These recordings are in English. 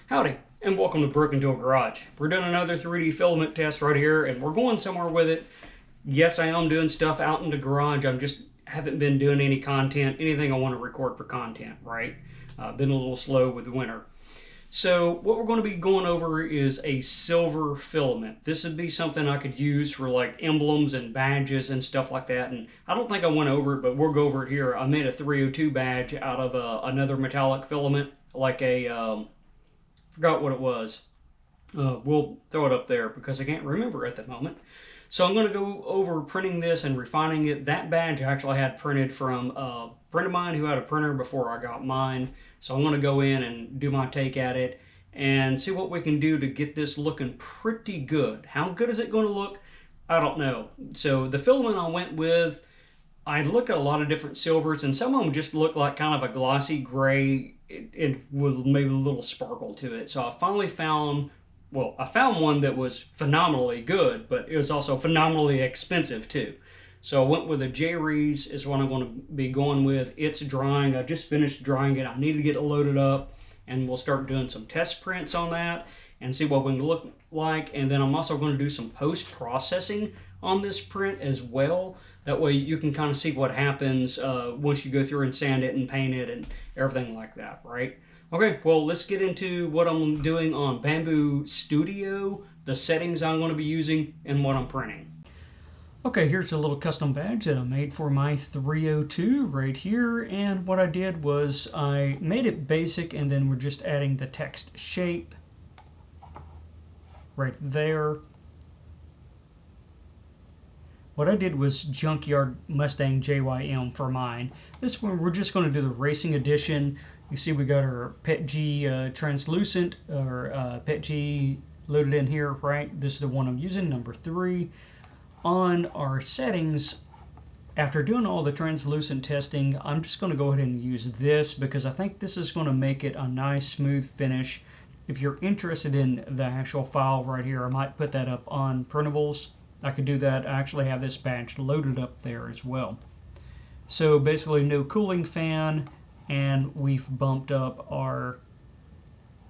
Howdy, and welcome to Broken Tool Garage. We're doing another 3D filament test right here, and we're going somewhere with it. Yes, I am doing stuff out in the garage. I just haven't been doing any content, anything I want to record for content, right? Been a little slow with the winter. So what we're going to be going over is a silver filament. This would be something I could use for like emblems and badges and stuff like that. And I don't think I went over it, but we'll go over it here. I made a 302 badge out of another metallic filament, like a forgot what it was. We'll throw it up there because I can't remember at the moment. So I'm going to go over printing this and refining it. That badge I actually had printed from a friend of mine who had a printer before I got mine. So I'm going to go in and do my take at it and see what we can do to get this looking pretty good. How good is it going to look? I don't know. So the filament I went with, I looked at a lot of different silvers, and some of them just look like kind of a glossy gray with maybe a little sparkle to it. So I finally found, well, I found one that was phenomenally good, but it was also phenomenally expensive too. So I went with a J-Rees is what I'm going to be going with. It's drying. I just finished drying it. I need to get it loaded up, and we'll start doing some test prints on that and see what we can look like. And then I'm also going to do some post-processing on this print as well. That way you can kind of see what happens once you go through and sand it and paint it and everything like that, right? Okay, well, let's get into what I'm doing on Bamboo Studio, the settings I'm going to be using, and what I'm printing. Okay, here's a little custom badge that I made for my 302 right here. And what I did was I made it basic, and then we're just adding the text shape right there. What I did was Junkyard Mustang JYM for mine. This one we're just going to do the racing edition. You see we got our PETG translucent, or PETG loaded in here, right? This is the one I'm using, number 3. On our settings, after doing all the translucent testing, I'm just going to go ahead and use this because I think this is going to make it a nice smooth finish. If you're interested in the actual file right here, I might put that up on printables. I could do that. I actually have this badge loaded up there as well. So basically no cooling fan, and we've bumped up our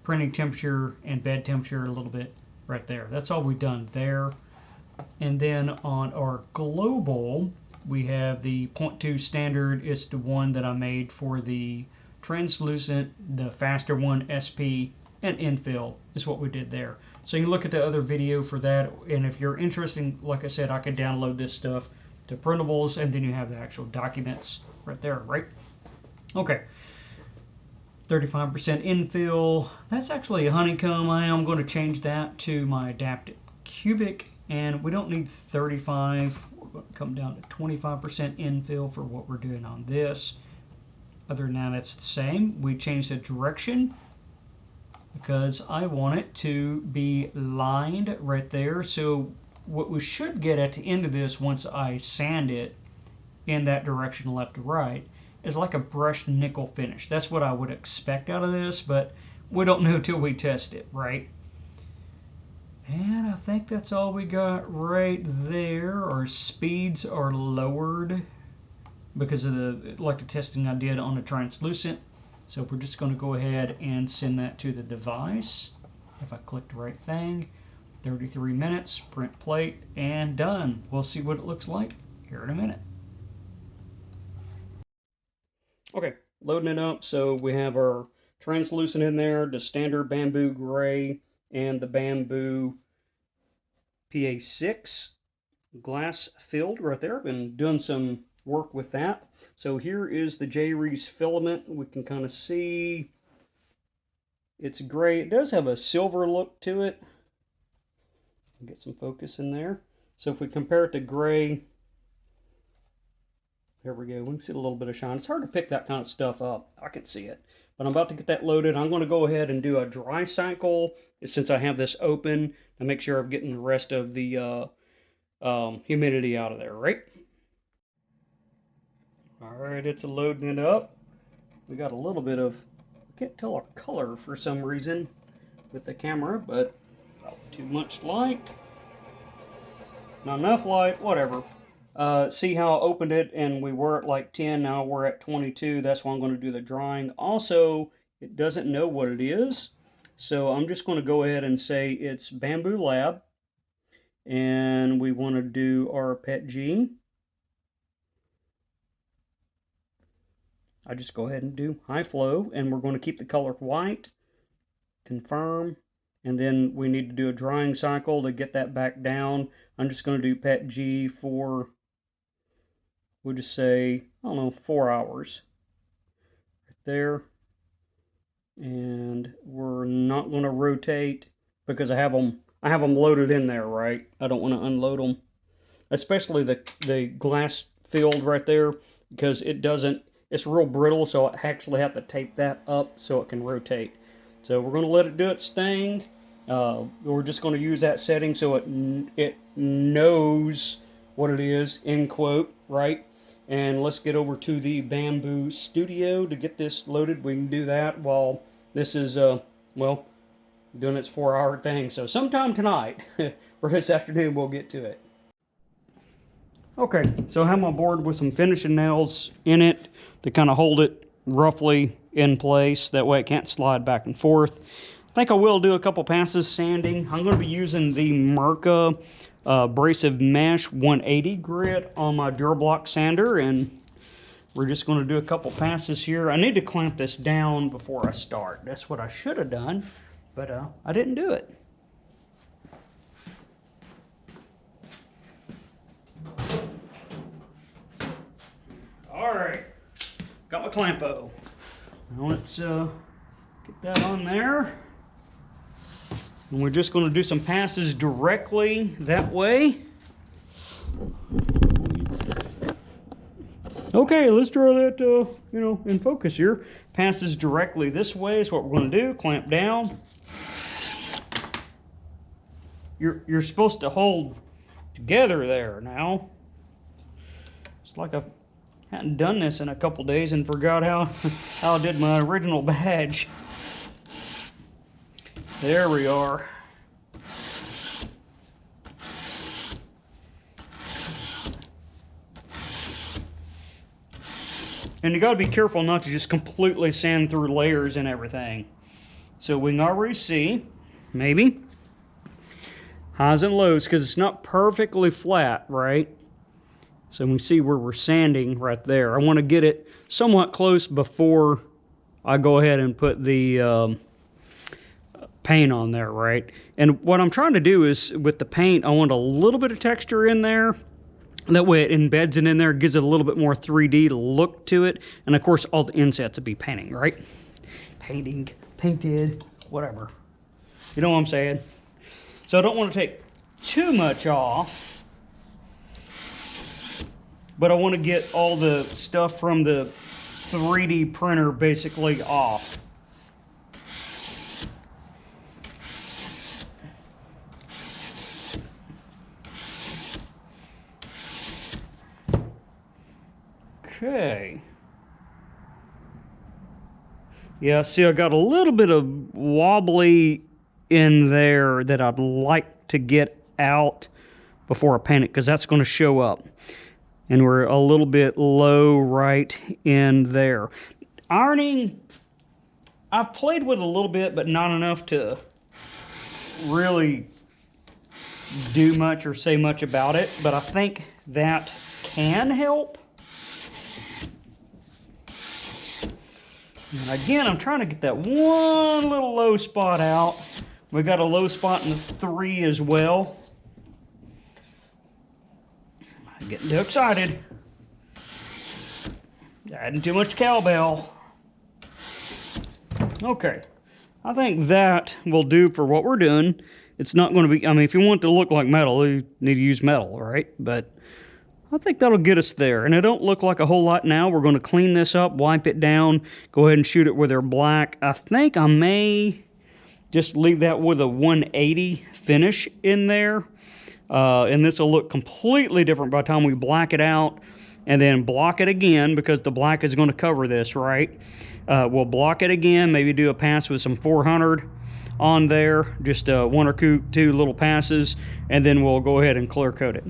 printing temperature and bed temperature a little bit right there. That's all we've done there. And then on our global, we have the 0.2 standard. It's the one that I made for the translucent, the faster one, SP, and infill is what we did there. So you can look at the other video for that, and if you're interested, like I said, I can download this stuff to printables, and then you have the actual documents right there, right? Okay, 35% infill. That's actually a honeycomb. I am going to change that to my adaptive cubic, and we don't need 35. We're going to come down to 25% infill for what we're doing on this. Other than that, it's the same. We changed the direction because I want it to be lined right there. So what we should get at the end of this, once I sand it in that direction, left to right, is like a brushed nickel finish. That's what I would expect out of this, but we don't know till we test it, right? And I think that's all we got right there. Our speeds are lowered because of the testing I did on the translucent. So we're just going to go ahead and send that to the device. If I click the right thing, 33 minutes, print plate, and done. We'll see what it looks like here in a minute. Okay, loading it up. So we have our translucent in there, the standard bamboo gray, and the bamboo PA6 glass filled right there. I've been doing some work with that. So here is the J-Rees filament. We can kind of see it's gray. It does have a silver look to it. Get some focus in there. So if we compare it to gray, there we go. We can see a little bit of shine. It's hard to pick that kind of stuff up. I can see it. But I'm about to get that loaded. I'm going to go ahead and do a dry cycle since I have this open to make sure I'm getting the rest of the humidity out of there, right? All right, it's loading it up. We got a little bit of, I can't tell our color for some reason with the camera, but not too much light. Not enough light, whatever. See how I opened it and we were at like 10, now we're at 22. That's why I'm going to do the drying. Also, it doesn't know what it is. So I'm just going to go ahead and say it's Bamboo Lab, and we want to do our PETG. I just go ahead and do high flow, and we're going to keep the color white, confirm, and then we need to do a drying cycle to get that back down. I'm just going to do PETG for, we'll just say, I don't know, 4 hours. Right there. And we're not going to rotate because I have them loaded in there, right? I don't want to unload them, especially the glass filled right there, because it's real brittle, so I actually have to tape that up so it can rotate. So we're going to let it do its thing. We're just going to use that setting so it knows what it is, end quote, right? And let's get over to the Bamboo Studio to get this loaded. We can do that while this is, well, doing its 4-hour thing. So sometime tonight, or this afternoon, we'll get to it. Okay, so I have my board with some finishing nails in it to kind of hold it roughly in place. That way it can't slide back and forth. I think I will do a couple passes sanding. I'm going to be using the Mirka abrasive mesh 180 grit on my Durablock sander, and we're just going to do a couple passes here. I need to clamp this down before I start. That's what I should have done, but I didn't do it. All right, got my clampo. Now let's get that on there. And we're just going to do some passes directly that way. Okay, let's draw that, in focus here. Passes directly this way is what we're going to do. Clamp down. You're supposed to hold together there now. It's like I hadn't done this in a couple days and forgot how I did my original badge. There we are. And you got to be careful not to just completely sand through layers and everything. So we can already see, maybe, highs and lows, because it's not perfectly flat, right? So we see where we're sanding right there. I want to get it somewhat close before I go ahead and put the paint on there, right? And what I'm trying to do is, with the paint, I want a little bit of texture in there. That way it embeds it in there, gives it a little bit more 3D look to it. And of course, all the insets will be painting, right? Painted, whatever. You know what I'm saying? So I don't want to take too much off, but I want to get all the stuff from the 3D printer basically off. Okay. Yeah, see, I got a little bit of wobbly in there that I'd like to get out before I paint it, because that's going to show up. And we're a little bit low right in there. Ironing, I've played with it a little bit, but not enough to really do much or say much about it. But I think that can help. And again, I'm trying to get that one little low spot out. We got a low spot in the 3 as well. I'm getting too excited. Adding too much cowbell. Okay, I think that will do for what we're doing. It's not going to be, I mean, if you want it to look like metal, you need to use metal, right? But I think that'll get us there. And it don't look like a whole lot now. We're going to clean this up, wipe it down, go ahead and shoot it with our black. I think I may just leave that with a 180 finish in there. And this will look completely different by the time we black it out and then block it again, because the black is going to cover this, right? We'll block it again, maybe do a pass with some 400 on there, just 1 or 2 little passes, and then we'll go ahead and clear coat it.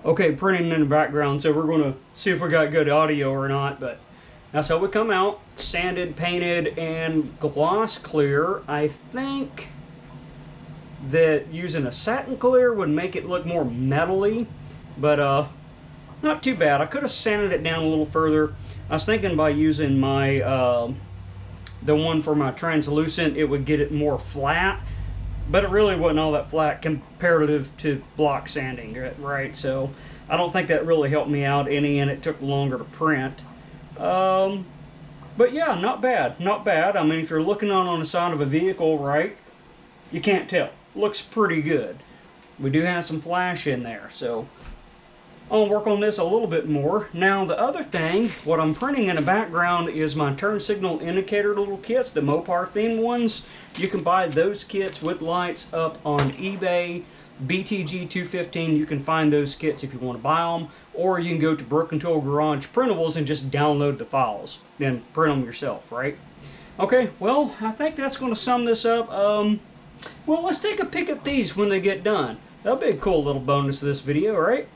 Okay, printing in the background, so we're going to see if we got good audio or not, but that's how we come out. Sanded, painted, and gloss clear. I think that using a satin clear would make it look more metally, but not too bad. I could have sanded it down a little further. I was thinking by using my the one for my translucent, it would get it more flat, but it really wasn't all that flat comparative to block sanding, right? So I don't think that really helped me out any, and it took longer to print. But yeah, not bad, not bad. I mean, if you're looking on the side of a vehicle, right, you can't tell. Looks pretty good. We do have some flash in there, so I'll work on this a little bit more. Now, the other thing, what I'm printing in the background is my turn signal indicator little kits, the Mopar themed ones. You can buy those kits with lights up on eBay. BTG 215, you can find those kits if you want to buy them, or you can go to Broken Tool Garage Printables and just download the files, then print them yourself, right? Okay, well, I think that's going to sum this up. Well, let's take a peek at these when they get done. That'll be a cool little bonus to this video, right?